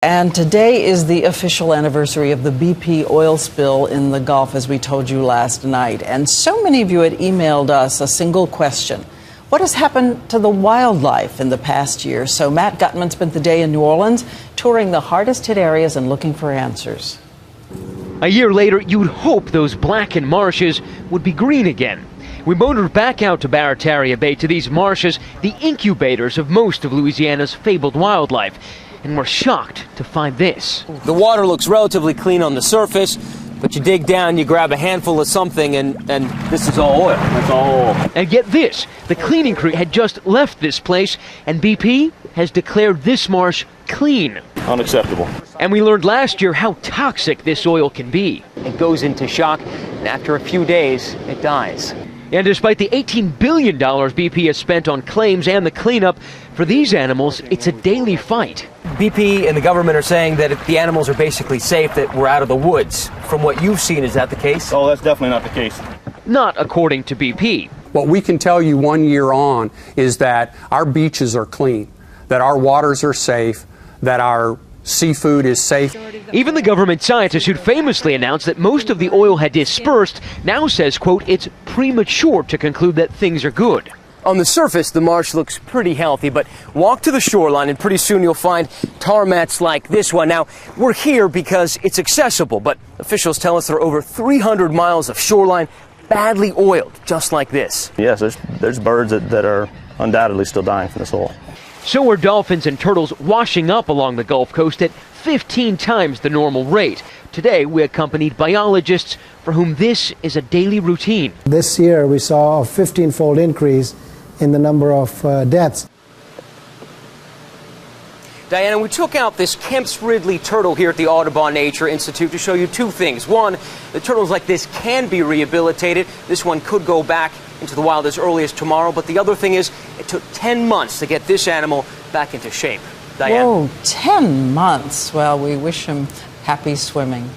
And today is the official anniversary of the BP oil spill in the Gulf, as we told you last night. And so many of you had emailed us a single question. What has happened to the wildlife in the past year? So Matt Gutman spent the day in New Orleans, touring the hardest hit areas and looking for answers. A year later, you'd hope those blackened marshes would be green again. We motored back out to Barataria Bay, to these marshes, the incubators of most of Louisiana's fabled wildlife. And we're shocked to find this. The water looks relatively clean on the surface, but you dig down, you grab a handful of something, and this is all oil. That's all oil. And get this, the cleaning crew had just left this place, and BP has declared this marsh clean. Unacceptable. And we learned last year how toxic this oil can be. It goes into shock, and after a few days, it dies. And despite the $18 billion BP has spent on claims and the cleanup, for these animals, it's a daily fight. BP and the government are saying that the animals are basically safe, that we're out of the woods. From what you've seen, is that the case? Oh, that's definitely not the case. Not according to BP. What we can tell you 1 year on is that our beaches are clean, that our waters are safe, that our seafood is safe. Even the government scientist who'd famously announced that most of the oil had dispersed now says, quote, it's premature to conclude that things are good. On the surface, the marsh looks pretty healthy, but walk to the shoreline and pretty soon you'll find tar mats like this one. Now, we're here because it's accessible, but officials tell us there are over 300 miles of shoreline badly oiled, just like this. Yes, there's birds that are undoubtedly still dying from this oil. So are dolphins and turtles washing up along the Gulf Coast at 15 times the normal rate. Today, we accompanied biologists for whom this is a daily routine. This year, we saw a 15-fold increase in the number of deaths. Diana, we took out this Kemp's Ridley turtle here at the Audubon Nature Institute to show you two things. One, the turtles like this can be rehabilitated. This one could go back into the wild as early as tomorrow. But the other thing is, it took 10 months to get this animal back into shape. Diana? Whoa, 10 months. Well, we wish him happy swimming.